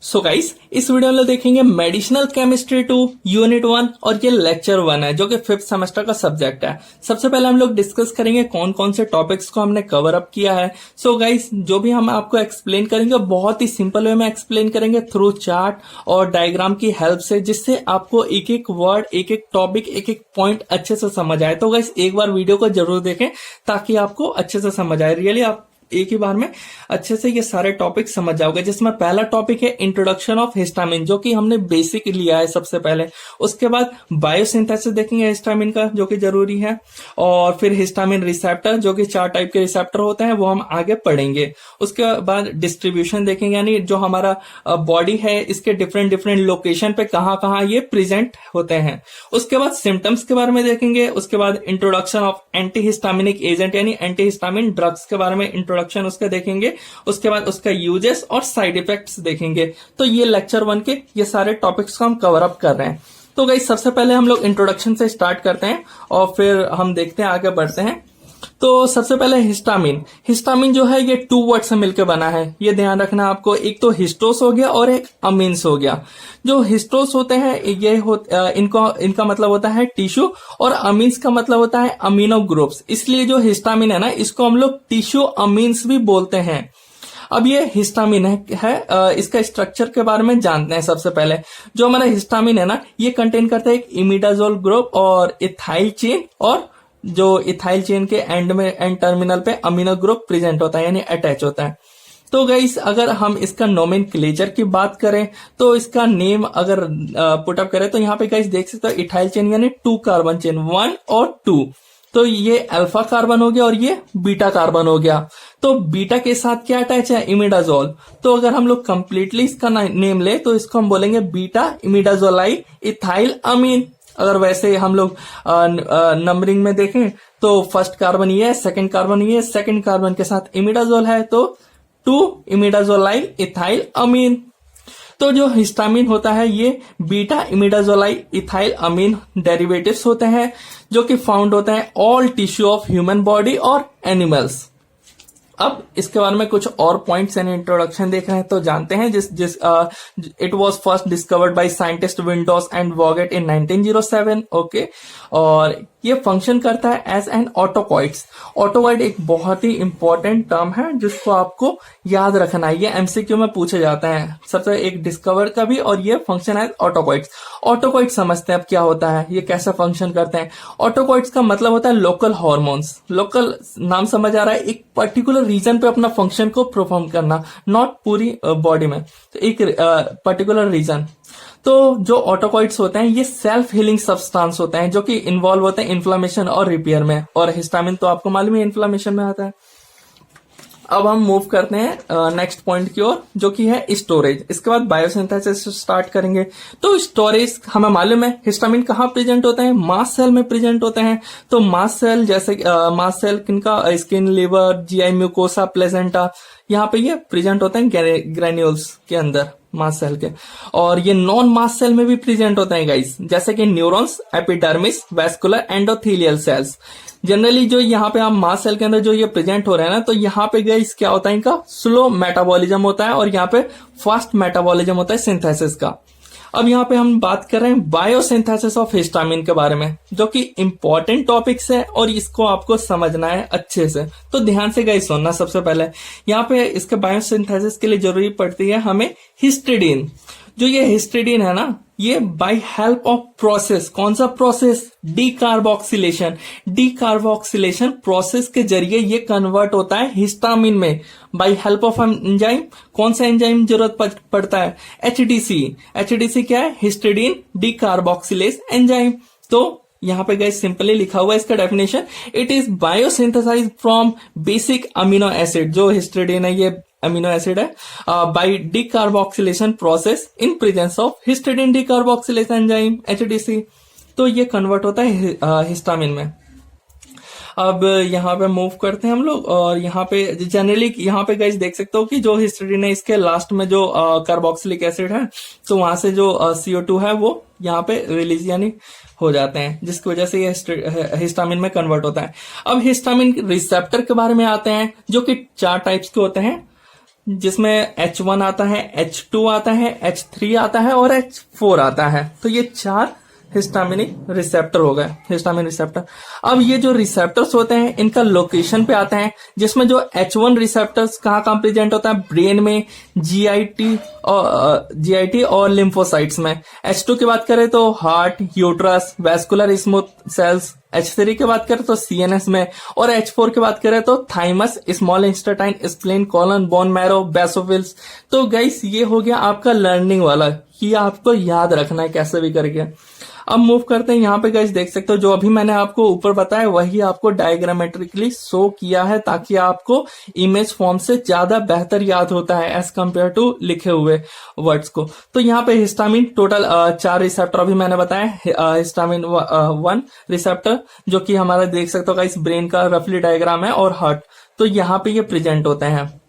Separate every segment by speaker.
Speaker 1: So guys, इस video में देखेंगे मेडिसिनल केमिस्ट्री 2 यूनिट 1 और ये लेक्चर 1 है जो कि 5th सेमेस्टर का सब्जेक्ट है। सबसे पहले हम लोग डिस्कस करेंगे कौन कौन से टॉपिक्स को हमने कवर अप किया है। सो गाइस, जो भी हम आपको एक्सप्लेन करेंगे बहुत ही सिंपल वे में एक्सप्लेन करेंगे थ्रू चार्ट और डायग्राम की हेल्प से, जिससे आपको एक एक वर्ड, एक एक टॉपिक, एक एक पॉइंट अच्छे से समझ आए। तो गाइस, एक बार वीडियो को जरूर देखें ताकि आपको अच्छे से समझ आए। रियली आप एक ही बार में अच्छे से ये सारे टॉपिक समझ जाओगे। जिसमें पहला टॉपिक है इंट्रोडक्शन ऑफ हिस्टामिन, जो कि हमने बेसिक लिया है सबसे पहले। उसके बाद बायोसिंथेसिस देखेंगे हिस्टामिन का, जो कि जरूरी है। और फिर हिस्टामिन रिसेप्टर, जो कि 4 टाइप के रिसेप्टर होते हैं, वो हम आगे पढ़ेंगे। उसके बाद डिस्ट्रीब्यूशन देखेंगे, यानी जो हमारा बॉडी है इसके डिफरेंट डिफरेंट लोकेशन पे कहाँ कहाँ ये प्रेजेंट होते हैं। उसके बाद सिम्टम्स के बारे में देखेंगे। उसके बाद इंट्रोडक्शन ऑफ एंटीहिस्टामिनिक एजेंट, यानी एंटीहिस्टामिन ड्रग्स के बारे में इंट्रोडक्शन उसका देखेंगे। उसके बाद उसका यूजेस और साइड इफेक्ट्स देखेंगे। तो ये लेक्चर 1 के ये सारे टॉपिक्स को हम कवर अप कर रहे हैं। तो गाइस, सबसे पहले हम लोग इंट्रोडक्शन से स्टार्ट करते हैं और फिर हम देखते हैं, आगे बढ़ते हैं। तो सबसे पहले हिस्टामिन। हिस्टामिन जो है ये 2 वर्ड से मिलकर बना है, ये ध्यान रखना आपको। एक तो हिस्टोस हो गया और एक अमीन्स हो गया। जो हिस्टोस होते हैं ये इनका मतलब होता है टिश्यू, और अमीन्स का मतलब होता है अमीनो ग्रुप्स। इसलिए जो हिस्टामिन है ना, इसको हम लोग टिश्यू अमीन्स भी बोलते हैं। अब ये हिस्टामिन है, इसका स्ट्रक्चर के बारे में जानते हैं। सबसे पहले जो हमारा हिस्टामिन है ना, ये कंटेन करता है एक इमिडाजोल ग्रुप और इथाइल चेन, और जो इथाइल चेन के एंड टर्मिनल पे अमीनो ग्रुप प्रेजेंट होता है, यानी अटैच होता है। तो गाइस, अगर हम इसका नोमेनक्लेचर की बात करें तो इसका नेम अगर पुटअप करें तो यहाँ पे गाइस देख सकते हो, इथाइल चेन यानी 2 कार्बन चेन, 1 और 2। तो ये अल्फा कार्बन हो गया और ये बीटा कार्बन हो गया। तो बीटा के साथ क्या अटैच है? इमिडाजोल। तो अगर हम लोग कंप्लीटली इसका नेम ले तो इसको हम बोलेंगे बीटा इमिडाजोलाइल इथाइल अमीन। अगर वैसे हम लोग नंबरिंग में देखें तो फर्स्ट कार्बन ये है, सेकंड कार्बन ये है, सेकंड कार्बन के साथ इमिडाजोल है, तो 2 इमिडाजोलाइल इथाइल अमीन। तो जो हिस्टामिन होता है ये बीटा इमिडाजोलाइल इथाइल अमीन डेरिवेटिव्स होते हैं, जो कि फाउंड होते हैं all tissue of human body और एनिमल्स। अब इसके बारे में कुछ और पॉइंट्स एंड इंट्रोडक्शन देख रहे हैं तो जानते हैं। It was first discovered by scientist Windaus and Vogt in 1907। Okay, और ये फंक्शन करता है एज एन ऑटोकॉइड्स। ऑटोकॉइड एक बहुत ही इंपॉर्टेंट टर्म है जिसको आपको याद रखना है, ये एमसीक्यू में पूछे जाते हैं। सबसे एक डिस्कवर का भी, और ये फंक्शन एज ऑटोकॉइड्स। ऑटोकॉइड समझते हैं अब क्या होता है, ये कैसे फंक्शन करते हैं। ऑटोकॉइड्स का मतलब होता है लोकल हार्मोन्स। लोकल नाम समझ आ रहा है, एक पर्टिकुलर रीजन पे अपना फंक्शन को परफॉर्म करना, नॉट पूरी बॉडी में, तो एक पर्टिकुलर रीजन। तो जो ऑटोकॉइड्स होते हैं ये सेल्फ हीलिंग सब्सटेंस होते हैं, जो कि इन्वॉल्व होते हैं इन्फ्लामेशन और रिपेयर में। और हिस्टामिन तो आपको मालूम है इन्फ्लामेशन में आता है। अब हम मूव करते हैं नेक्स्ट पॉइंट की ओर, जो कि है स्टोरेज। इसके बाद बायोसिंथेसिस स्टार्ट करेंगे। तो स्टोरेज हमें मालूम है हिस्टामिन कहाँ प्रेजेंट होते हैं? मास्ट सेल में प्रेजेंट होते हैं। तो मास्ट सेल, जैसे मास्ट सेल किनका? Skin, liver, GI mucosa, placenta, यहाँ पे ये प्रेजेंट होते हैं ग्रेन्यूल्स के अंदर, मास्ट सेल के। और ये नॉन मास्ट सेल में भी प्रेजेंट होते हैं गाइस, जैसे कि neurons, epidermis, vascular, endothelial cells. Generally जो यहाँ पे हम मास्ट सेल के अंदर जो ये प्रेजेंट हो रहे हैं ना, तो यहाँ पे गाइस क्या होता है, इनका स्लो मेटाबॉलिज्म होता है और यहाँ पे फास्ट मेटाबॉलिज्म होता है सिंथेसिस का। अब यहाँ पे हम बात कर रहे हैं बायोसिंथेसिस ऑफ हिस्टामिन के बारे में, जो कि इंपॉर्टेंट टॉपिक्स है और इसको आपको समझना है अच्छे से। तो ध्यान से गाइस सुनना। सबसे पहले यहाँ पे इसके बायोसिंथेसिस के लिए जरूरी पड़ती है हमें हिस्टिडीन। जो ये हिस्टिडीन है ना, ये बाय हेल्प ऑफ प्रोसेस, कौन सा प्रोसेस? डीकार्बोक्सिलेशन। डीकार्बोक्सिलेशन प्रोसेस के जरिए ये कन्वर्ट होता है हिस्टामिन में बाय हेल्प ऑफ एंजाइम। कौन सा एंजाइम जरूरत पड़ता है? एचडीसी। एचडीसी क्या है? Histidine decarboxylase enzyme. तो यहाँ पे गाइस सिंपली लिखा हुआ है इसका definition, it is biosynthesised from basic amino acid. जो हिस्टिडीन है ये अमीनो एसिड है, by decarboxylation process in presence of histidine decarboxylase enzyme, HDC. तो ये कन्वर्ट होता है हिस्टामिन में। अब यहाँ पे मूव करते हैं हम लोग, और यहाँ पे जनरली यहाँ पे गाइस देख सकते हो कि जो हिस्टिडीन है इसके लास्ट में जो कार्बोक्सिलिक एसिड है, तो वहां से जो CO2 है वो यहाँ पे रिलीज यानी हो जाते हैं, जिसकी वजह से ये हिस्टामिन में कन्वर्ट होता है। अब हिस्टामिन रिसेप्टर के बारे में आते हैं, जो कि 4 टाइप्स के होते हैं। जिसमें H1 आता है, H2 आता है, H3 आता है और H4 आता है। तो ये 4 हिस्टामिनिक रिसेप्टर हो गए, हिस्टामिन रिसेप्टर। अब ये जो रिसेप्टर्स होते हैं इनका लोकेशन पे आते हैं, जिसमें जो H1 रिसेप्टर्स कहाँ प्रेजेंट होता है, ब्रेन में, जीआईटी और लिम्फोसाइट्स में। H2 की बात करें तो heart, uterus, vascular smooth cells. H3 की बात करें तो सीएनएस में, और H4 की बात करें तो thymus, small intestine, spleen, colon, bone marrow, basophils. तो गाइस ये हो गया आपका लर्निंग वाला, ये आपको याद रखना है कैसे भी करके। अब मूव करते हैं, यहाँ पे गाइस देख सकते हो जो अभी मैंने आपको ऊपर बताया वही आपको डायग्रामेट्रिकली शो किया है, ताकि आपको इमेज फॉर्म से ज्यादा बेहतर याद होता है एज कम्पेयर टू लिखे हुए वर्ड्स को। तो यहाँ पे हिस्टामिन टोटल 4 रिसेप्टर अभी मैंने बताया। हिस्टामिन 1 रिसेप्टर जो कि हमारा देख सकते हो गाइस ब्रेन का रफली डायग्राम है, और हार्ट। तो यहाँ पे ये प्रेजेंट होते हैं,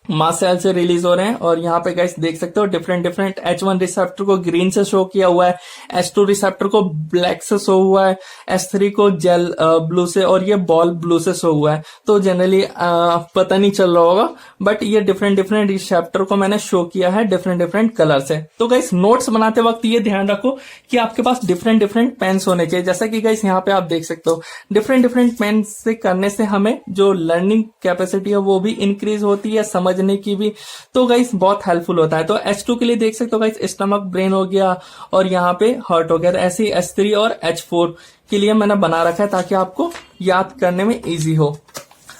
Speaker 1: मास सेल से रिलीज हो रहे हैं। और यहाँ पे गाइस देख सकते हो डिफरेंट H1 रिसेप्टर को ग्रीन से शो किया हुआ है, H2 रिसेप्टर को ब्लैक से शो हुआ है, H3 को जेल ब्लू से, और ये बॉल ब्लू से शो हुआ है। तो जनरली पता नहीं चल रहा होगा, बट ये डिफरेंट रिसेप्टर को मैंने शो किया है डिफरेंट कलर से। तो गाइस नोट्स बनाते वक्त ये ध्यान रखो कि आपके पास डिफरेंट पेन्स होने चाहिए। जैसा कि गाइस यहाँ पे आप देख सकते हो डिफरेंट पेन्स से करने से हमें जो लर्निंग कैपेसिटी है वो भी इंक्रीज होती है, समझने की भी। तो गाइस बहुत हेल्पफुल होता है। तो H2 के लिए देख सकते हो गाइस स्टमक, ब्रेन हो गया, और यहाँ पे हार्ट हो गया। तो ऐसे ही H3 और H4 के लिए मैंने बना रखा है ताकि आपको याद करने में इजी हो।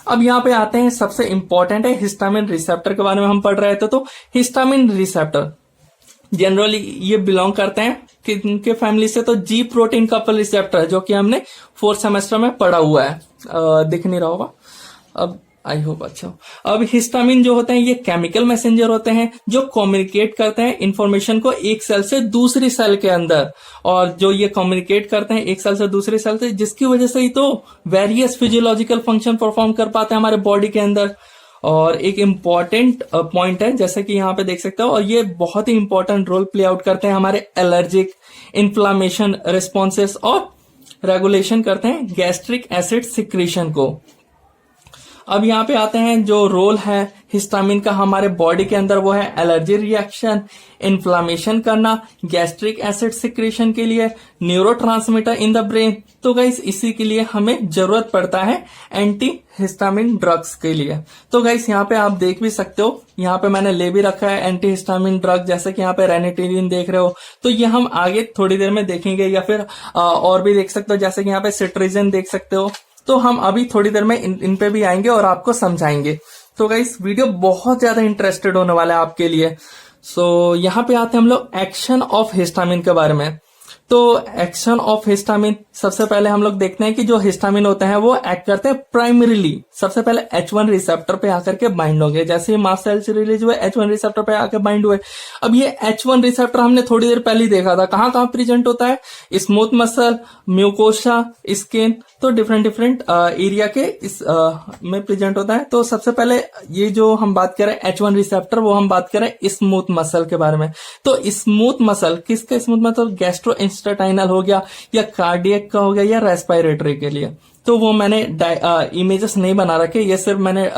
Speaker 1: अब यहाँ पे आते हैं, सबसे इंपॉर्टेंट है हिस्टामिन रिसेप्टर के बारे में हम पढ़ रहे थे। तो हिस्टामिन रिसेप्टर जनरली ये बिलोंग करते हैं किनके फैमिली से, तो जी प्रोटीन कपल रिसेप्टर, जो कि हमने 4th सेमेस्टर में पढ़ा हुआ है। दिख नहीं रहा होगा अब, आई होप अच्छा। अब हिस्टामिन जो होते हैं ये केमिकल मैसेंजर होते हैं जो कम्युनिकेट करते हैं इंफॉर्मेशन को एक सेल से दूसरी सेल के अंदर। और जो ये कम्युनिकेट करते हैं एक सेल से दूसरी सेल से, जिसकी वजह से ही तो वेरियस फिजियोलॉजिकल फंक्शन परफॉर्म कर पाते हैं हमारे बॉडी के अंदर। और एक इम्पॉर्टेंट पॉइंट है जैसे कि यहाँ पे देख सकते हो, और ये बहुत ही इंपॉर्टेंट रोल प्ले आउट करते हैं हमारे एलर्जिक, इन्फ्लामेशन रिस्पॉन्सेस, और रेगुलेशन करते हैं गैस्ट्रिक एसिड सिक्रीशन को। अब यहाँ पे आते हैं, जो रोल है हिस्टामिन का हमारे बॉडी के अंदर वो है एलर्जी रिएक्शन, इन्फ्लामेशन करना, गैस्ट्रिक एसिड सिक्रीशन के लिए, न्यूरोट्रांसमीटर इन द ब्रेन। तो गाइस इसी के लिए हमें जरूरत पड़ता है एंटी हिस्टामिन ड्रग्स के लिए। तो गाइस यहाँ पे आप देख भी सकते हो, यहाँ पे मैंने ले भी रखा है एंटी हिस्टामिन ड्रग, जैसे कि यहाँ पे रेनिटेरिन देख रहे हो। तो ये हम आगे थोड़ी देर में देखेंगे, या फिर और भी देख सकते हो, जैसे कि यहाँ पे सिट्रिजन देख सकते हो। तो हम अभी थोड़ी देर में इन पे भी आएंगे और आपको समझाएंगे। तो गाइस वीडियो बहुत ज्यादा इंटरेस्टेड होने वाला है आपके लिए। सो यहाँ पे आते हैं हम लोग एक्शन ऑफ हिस्टामिन के बारे में। तो एक्शन ऑफ हिस्टामिन, सबसे पहले हम लोग देखते हैं कि जो हिस्टामिन होते हैं वो एक्ट करते हैं प्राइमरीली सबसे पहले H1 रिसेप्टर पे आकर के बाइंड होंगे। जैसे ही मास्ट सेल से रिलीज हुए H1 रिसेप्टर पे आकर बाइंड हुए। अब ये H1 रिसेप्टर हमने थोड़ी देर पहले ही देखा था, कहाँ प्रेजेंट होता है, स्मूथ मसल, म्यूकोसा, स्किन। तो डिफरेंट एरिया के इस में प्रेजेंट होता है। तो सबसे पहले ये जो हम बात करें H1 रिसेप्टर, वो हम बात करें स्मूथ मसल के बारे में। तो स्मूथ मसल किसका, स्मूथ मसल गैस्ट्रो इंस्टेटाइनल हो गया, या कार्डियक का हो गया, या रेस्पिरेटरी के लिए। तो वो मैंने इमेजेस नहीं बना रखे, ये सिर्फ मैंने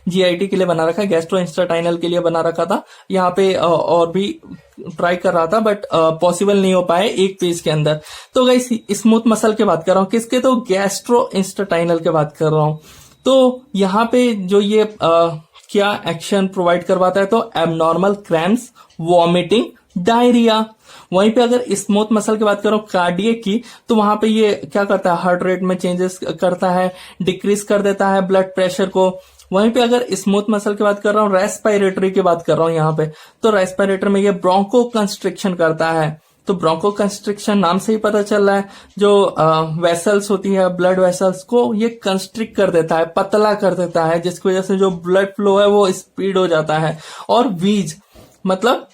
Speaker 1: जीआईटी के लिए बना रखा है, गैस्ट्रो इंस्टेटाइनल के लिए बना रखा था। यहाँ पे और भी ट्राई कर रहा था, बट पॉसिबल नहीं हो पाए एक पेज के अंदर। तो गाइस स्मूथ मसल की बात कर रहा हूँ, किसके, तो गैस्ट्रो इंस्टेटाइनल की बात कर रहा हूँ। तो यहाँ पे जो ये क्या एक्शन प्रोवाइड करवाता है, तो एबनॉर्मल क्रैम्प्स, वॉमिटिंग, डायरिया। वहीं पे अगर स्मूथ मसल की बात करो कार्डियक की, तो वहां पे ये क्या करता है, हार्ट रेट में चेंजेस करता है, डिक्रीज कर देता है ब्लड प्रेशर को। वहीं पे अगर स्मूथ मसल की बात कर रहा हूँ, रेस्पिरेटरी की बात कर रहा हूँ यहाँ पे, तो रेस्पिरेटरी में ये ब्रोंको कंस्ट्रिक्शन करता है। तो ब्रोंको कंस्ट्रिक्शन नाम से ही पता चल रहा है, जो वेसल्स होती है, ब्लड वेसल्स को ये कंस्ट्रिक्ट कर देता है, पतला कर देता है, जिसकी वजह से जो ब्लड फ्लो है वो स्पीड हो जाता है। और वीज मतलब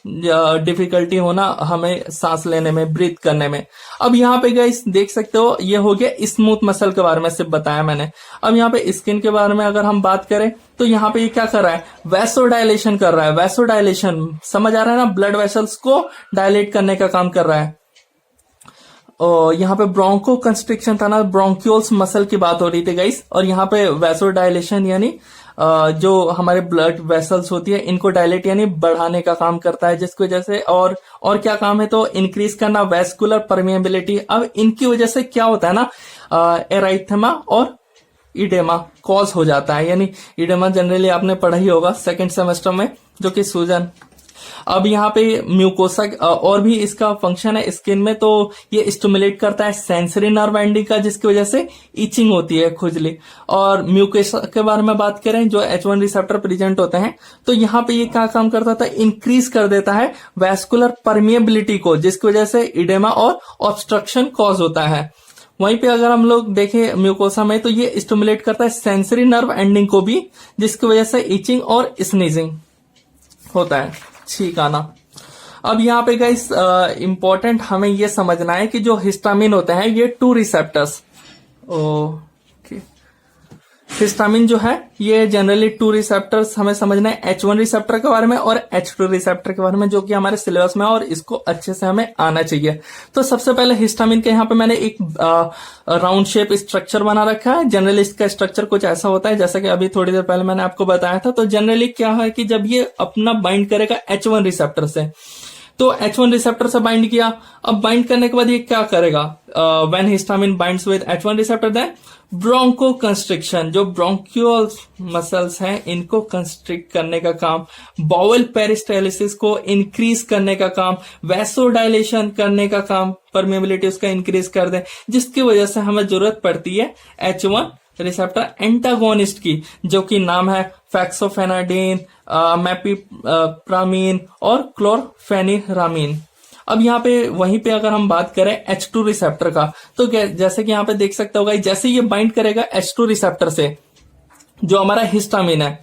Speaker 1: डिफिकल्टी होना हमें सांस लेने में, ब्रीथ करने में। अब यहाँ पे गाइस देख सकते हो, ये हो गया स्मूथ मसल के बारे में सिर्फ बताया मैंने। अब यहाँ पे स्किन के बारे में अगर हम बात करें, तो यहाँ पे ये क्या कर रहा है, वैसोडाइलेशन कर रहा है। वैसोडाइलेशन समझ आ रहा है ना, ब्लड वेसल्स को डायलेट करने का काम कर रहा है। और यहाँ पे ब्रोंको कंस्ट्रिक्शन था ना, ब्रोंक्यूल्स मसल की बात हो रही थी गाइस, और यहाँ पे वैसोडाइलेशन यानी जो हमारे ब्लड वेसल्स होती है इनको डायलेट यानी बढ़ाने का काम करता है, जिसकी वजह से और क्या काम है तो इंक्रीज करना वेस्कुलर परमिएबिलिटी। अब इनकी वजह से क्या होता है ना, एराइथेमा और इडेमा कॉज हो जाता है, यानी इडेमा जनरली आपने पढ़ा ही होगा सेकंड सेमेस्टर में, जो कि सूजन। अब यहाँ पे म्यूकोसा और भी इसका फंक्शन है स्किन में, तो ये स्टिमुलेट करता है सेंसरी नर्व एंडिंग का, जिसकी वजह से इचिंग होती है, खुजली। और म्यूकोसा के बारे में बात करें, जो H1 रिसेप्टर प्रेजेंट होते हैं, तो यहाँ पे ये क्या काम करता था, इंक्रीज कर देता है वैस्कुलर परमिएबिलिटी को, जिसकी वजह से इडेमा और ऑब्स्ट्रक्शन कॉज होता है। वहीं पे अगर हम लोग देखें म्यूकोसा में, तो ये स्टिमुलेट करता है सेंसरी नर्व एंडिंग को भी, जिसकी वजह से इचिंग और स्नीजिंग होता है, छींक आना। अब यहाँ पे गाइस इंपॉर्टेंट हमें ये समझना है कि जो हिस्टामिन होते हैं ये 2 रिसेप्टर्स, ओके, हिस्टामिन जो है ये जनरली 2 रिसेप्टर्स हमें समझना है, H1 रिसेप्टर के बारे में और H2 रिसेप्टर के बारे में, जो कि हमारे सिलेबस में, और इसको अच्छे से हमें आना चाहिए। तो सबसे पहले हिस्टामिन के यहाँ पे मैंने एक राउंड शेप स्ट्रक्चर बना रखा है। जनरली इसका स्ट्रक्चर कुछ ऐसा होता है, जैसा कि अभी थोड़ी देर पहले मैंने आपको बताया था। तो जनरली क्या है कि जब ये अपना बाइंड करेगा H1 रिसेप्टर से, तो H1 रिसेप्टर से बाइंड किया, अब बाइंड करने के बाद ये क्या करेगा, when histamine binds with H1 receptor, then broncho constriction, जो ब्रोंक्यूल मसल्स हैं इनको कंस्ट्रिक्ट करने का काम, बाउल पेरिस्टालिसिस को इंक्रीज करने का काम, वैसोडाइलेशन करने का काम, परमेबिलिटी उसका इंक्रीज कर दे, जिसकी वजह से हमें जरूरत पड़ती है H1 रिसेप्टर एंटागोनिस्ट की, जो कि नाम है फैक्सोफेनाडिन, मैपिप्रामीन और क्लोरफेनिरामीन। अब यहाँ पे वहीं पे अगर हम बात करें H2 रिसेप्टर का, तो जैसे कि यहाँ पे देख सकते होगा, जैसे ये बाइंड करेगा H2 रिसेप्टर से, जो हमारा हिस्टामिन है,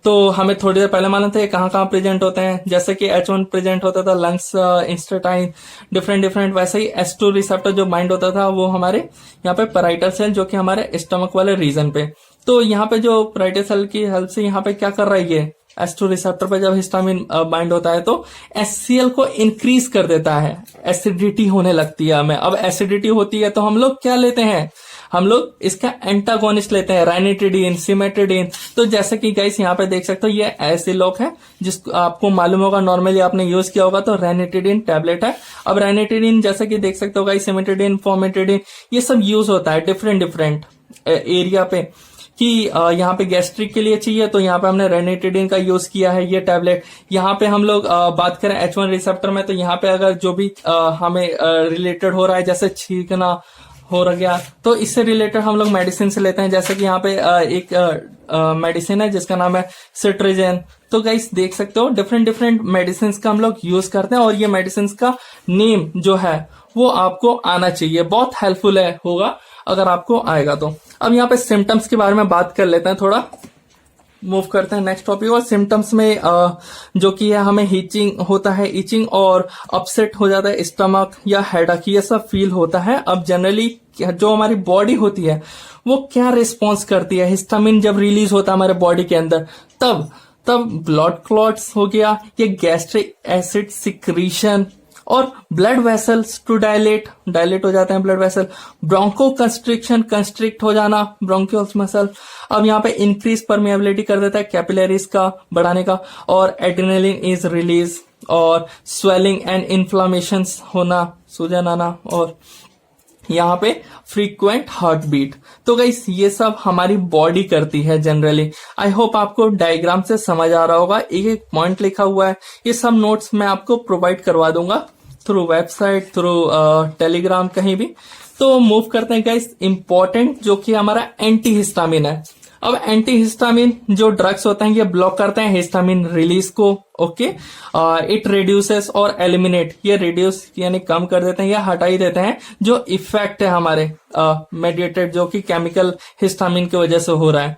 Speaker 1: तो हमें थोड़ी देर पहले मालूम था ये कहाँ कहाँ प्रेजेंट होते हैं। जैसे कि H1 प्रेजेंट होता था लंग्स, इंस्टेटाइन, डिफरेंट, वैसे ही H2 रिसेप्टर जो बाइंड होता था वो हमारे यहाँ पे पैराइटल सेल, जो कि हमारे स्टमक वाले रीजन पे। तो यहाँ पे जो पैराइटल सेल की हेल्प से यहाँ पे क्या कर रहा है, ये H2 रिसेप्टर पे जब हिस्टामिन बाइंड होता है तो HCl को इंक्रीज कर देता है, एसिडिटी होने लगती है हमें। अब एसिडिटी होती है तो हम लोग क्या लेते हैं, हम लोग इसका एंटागोनिस्ट लेते हैं, रानिटिडीन, सिमेटिडीन। तो जैसे कि गाइस यहाँ पे देख सकते हो, ये ऐसे लोग हैं जिसको आपको मालूम होगा, नॉर्मली आपने यूज किया होगा, तो रानिटिडीन टैबलेट है। अब रानिटिडीन जैसे कि देख सकते हो गाइस, सिमेटिडीन, फॉर्मेटिडीन, ये सब यूज होता है डिफरेंट एरिया पे, कि यहाँ पे गैस्ट्रिक के लिए चाहिए, तो यहाँ पे हमने रेनिटिडिन का यूज किया है, ये टैबलेट। यहाँ पे हम लोग बात करें H1 रिसेप्टर में, तो यहाँ पे अगर जो भी हमें रिलेटेड हो रहा है, जैसे छींकना हो गया, तो इससे रिलेटेड हम लोग मेडिसिन से लेते हैं। जैसे कि यहाँ पे एक मेडिसिन है जिसका नाम है सिट्रिजन। तो गाइस देख सकते हो डिफरेंट मेडिसिन का हम लोग यूज करते हैं, और ये मेडिसिन का नेम जो है वो आपको आना चाहिए, बहुत हेल्पफुल है होगा अगर आपको आएगा तो। अब यहाँ पे सिम्टम्स के बारे में बात कर लेते हैं, थोड़ा मूव करते हैं नेक्स्ट टॉपिक। और सिम्टम्स में जो कि है, हमें हीचिंग होता है, इचिंग और अपसेट हो जाता है स्टमक या हेडेक, ये सब फील होता है। अब जनरली जो हमारी बॉडी होती है वो क्या रिस्पॉन्स करती है, हिस्टामिन जब रिलीज होता है हमारे बॉडी के अंदर, तब ब्लड क्लॉट्स हो गया, ये गैस्ट्रिक एसिड सिक्रीशन, और ब्लड वेसल्स टू डायलेट हो जाते हैं ब्लड वेसल, ब्रोंको कंस्ट्रिक्ट हो जाना ब्रोंकियोल्स मसल। अब यहाँ पे इंक्रीज परमेबिलिटी कर देता है कैपिलरीज का बढ़ाने का, और एड्रेनलिन इज रिलीज, और स्वेलिंग एंड इन्फ्लामेशन होना, सूजन आना, और यहाँ पे फ्रीक्वेंट हार्ट बीट। तो गाइस ये सब हमारी बॉडी करती है जनरली। आई होप आपको डायग्राम से समझ आ रहा होगा, एक पॉइंट लिखा हुआ है, ये सब नोट्स मैं आपको प्रोवाइड करवा दूंगा थ्रू वेबसाइट, थ्रू टेलीग्राम, कहीं भी। तो मूव करते हैं गाइस इंपॉर्टेंट, जो कि हमारा एंटी हिस्टामिन है। अब एंटी हिस्टामिन जो ड्रग्स होते हैं ये ब्लॉक करते हैं हिस्टामिन रिलीज को, ओके। इट रिड्यूसेस और एलिमिनेट, ये रिड्यूस यानी कम कर देते हैं या हटा ही देते हैं जो इफेक्ट है हमारे मेडिएटेड, जो कि केमिकल हिस्टामिन की वजह से हो रहा है।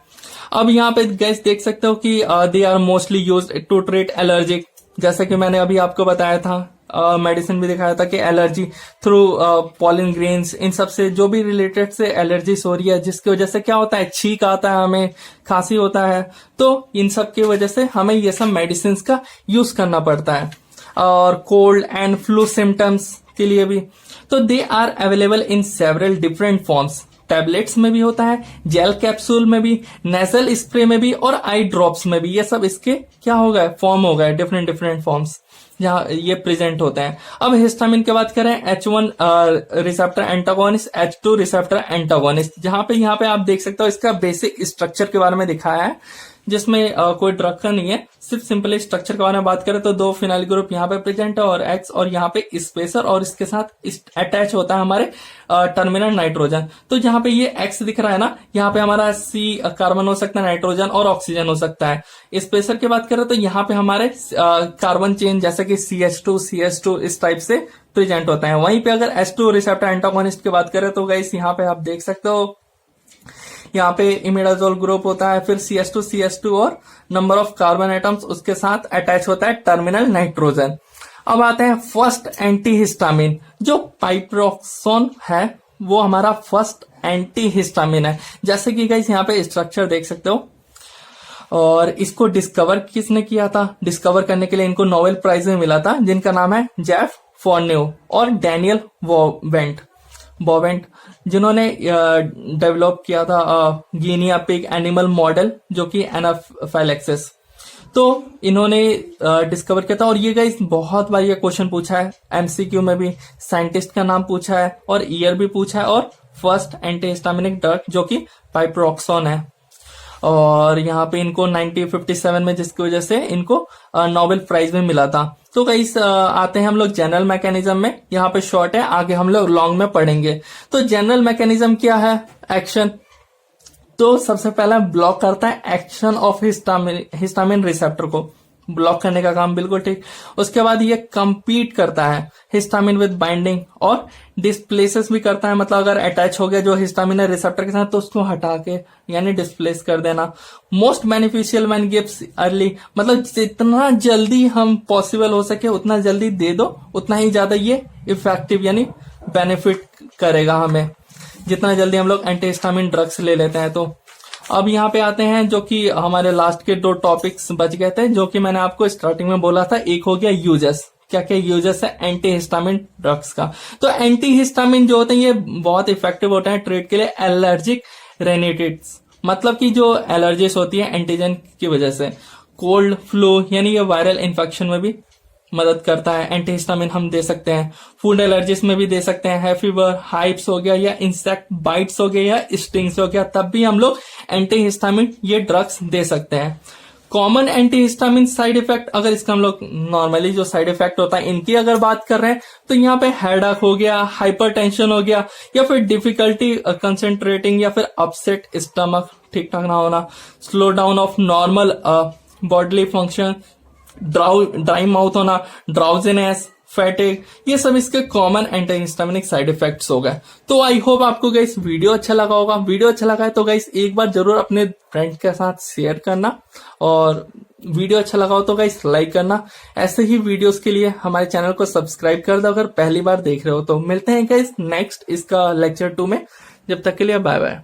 Speaker 1: अब यहाँ पे गैस देख सकते हो कि they are mostly used to treat allergic, जैसे कि मैंने अभी आपको बताया था, मेडिसिन भी दिखाया था कि एलर्जी थ्रू पॉलन ग्रेन्स, इन सब से जो भी रिलेटेड से एलर्जीज हो रही है, जिसकी वजह से क्या होता है, छींक आता है, हमें खांसी होता है, तो इन सब की वजह से हमें ये सब मेडिसिन का यूज करना पड़ता है। और कोल्ड एंड फ्लू सिम्टम्स के लिए भी, तो they are available in several different forms, tablets में भी होता है, जेल कैप्सूल में भी, नेजल स्प्रे में भी और आई ड्रॉप्स में भी। ये सब इसके क्या हो गए, फॉर्म हो गए, डिफरेंट डिफरेंट फॉर्म्स जहाँ ये प्रेजेंट होते हैं। अब हिस्टामिन की बात करें, H1 receptor antagonist, H2 receptor antagonist, जहां पे यहाँ पे आप देख सकते हो इसका बेसिक स्ट्रक्चर के बारे में दिखाया है, जिसमें कोई ड्रग का नहीं है, सिर्फ सिंपली स्ट्रक्चर के बारे में बात करें तो 2 फिनाइल ग्रुप यहाँ पे प्रेजेंट है और X, और यहाँ पे स्पेसर, और इसके साथ अटैच होता है हमारे टर्मिनल नाइट्रोजन। तो जहां पे ये X दिख रहा है ना, यहाँ पे हमारा C कार्बन हो सकता है, नाइट्रोजन और ऑक्सीजन हो सकता है। स्पेसर की बात करें तो यहाँ पे हमारे कार्बन चेन जैसे कि CH2 इस टाइप से प्रेजेंट होता है। वहीं पे अगर H2 रिसेप्टर एंटागोनिस्ट की बात करें तो गाइस यहाँ पे आप देख सकते हो, यहाँ पे इमिडाजोल ग्रुप होता है, फिर CH2 और नंबर ऑफ कार्बन एटम्स उसके साथ अटैच होता है टर्मिनल नाइट्रोजन। अब आते हैं फर्स्ट एंटीहिस्टामिन, जो पाइप्रोक्सोन है, वो हमारा फर्स्ट एंटीहिस्टामिन है। जैसे कि गाइस यहाँ पे स्ट्रक्चर देख सकते हो, और इसको डिस्कवर किसने किया था, डिस्कवर करने के लिए इनको नोबेल प्राइज में मिला था, जिनका नाम है जेफ फोर्न्यू और डैनियल बोवेंट, जिन्होंने डेवलप किया था गिनिया पिग एनिमल मॉडल, जो कि एनाफाइलैक्सिस। तो इन्होंने डिस्कवर किया था, और ये गाइस बहुत बार ये क्वेश्चन पूछा है एमसीक्यू में भी, साइंटिस्ट का नाम पूछा है और ईयर भी पूछा है, और फर्स्ट एंटीहिस्टामिनिक ड्रग जो कि पाइप्रोक्सोन है। और यहाँ पे इनको 1957 में, जिसकी वजह से इनको नोबेल प्राइज में मिला था। तो गाइस आते हैं हम लोग जनरल मैकेनिज्म में, यहाँ पे शॉर्ट है, आगे हम लोग लॉन्ग में पढ़ेंगे। तो जनरल मैकेनिज्म क्या है, एक्शन। तो सबसे पहला ब्लॉक करता है एक्शन ऑफ हिस्टामिन रिसेप्टर को, ब्लॉक करने का काम, बिल्कुल ठीक। उसके बाद ये कंपीट करता है हिस्टामिन विद बाइंडिंग, और डिस्प्लेसेस भी करता है, मतलब अगर अटैच हो गया जो हिस्टामिन है रिसेप्टर के साथ तो उसको हटा के यानी डिस्प्लेस कर देना। Most beneficial when gives early, मतलब जितना जल्दी हम पॉसिबल हो सके उतना जल्दी दे दो, उतना ही ज्यादा ये इफेक्टिव यानी बेनिफिट करेगा हमें, जितना जल्दी हम लोग एंटीहिस्टामिन ड्रग्स ले लेते हैं। तो अब यहाँ पे आते हैं जो कि हमारे लास्ट के 2 टॉपिक्स बच गए थे, जो कि मैंने आपको स्टार्टिंग में बोला था। एक हो गया यूजेस, क्या क्या यूजेस है एंटीहिस्टामिन ड्रग्स का। तो एंटीहिस्टामिन जो होते हैं ये बहुत इफेक्टिव होते हैं ट्रीट के लिए एलर्जिक रेनिटिस, मतलब कि जो एलर्जीज होती है एंटीजन की वजह से, कोल्ड, फ्लू यानी ये वायरल इन्फेक्शन में भी मदद करता है। एंटीहिस्टामिन हम दे सकते हैं, फूड एलर्जीज में भी दे सकते हैं, है फीवर, हाइप्स हो गया, या इंसेक्ट बाइट्स हो गया, या स्टिंग्स हो गया, तब भी हम लोग एंटीहिस्टामिन ये ड्रग्स दे सकते हैं। कॉमन एंटीहिस्टामिन साइड इफेक्ट, अगर इसका हम लोग नॉर्मली जो साइड इफेक्ट होता है इनकी अगर बात कर रहे हैं तो यहाँ पे हेडेक हो गया, हाइपरटेंशन हो गया, या फिर डिफिकल्टी कंसेंट्रेटिंग, या फिर अपसेट स्टमक, ठीक ठाक ना होना, slow down of normal bodily function, dry mouth होना, ड्राउजीनेस, फैटिग, ये सब इसके कॉमन एंटीहिस्टामिनिक साइड इफेक्ट्स हो गए। तो आई होप आपको गाइस वीडियो अच्छा लगा होगा। वीडियो अच्छा लगा है तो गाइस एक बार जरूर अपने फ्रेंड के साथ शेयर करना, और वीडियो अच्छा लगा हो तो गाइस लाइक करना। ऐसे ही वीडियोस के लिए हमारे चैनल को सब्सक्राइब कर दो अगर पहली बार देख रहे हो तो। मिलते हैं गाइस नेक्स्ट इसका लेक्चर 2 में, जब तक के लिए बाय बाय।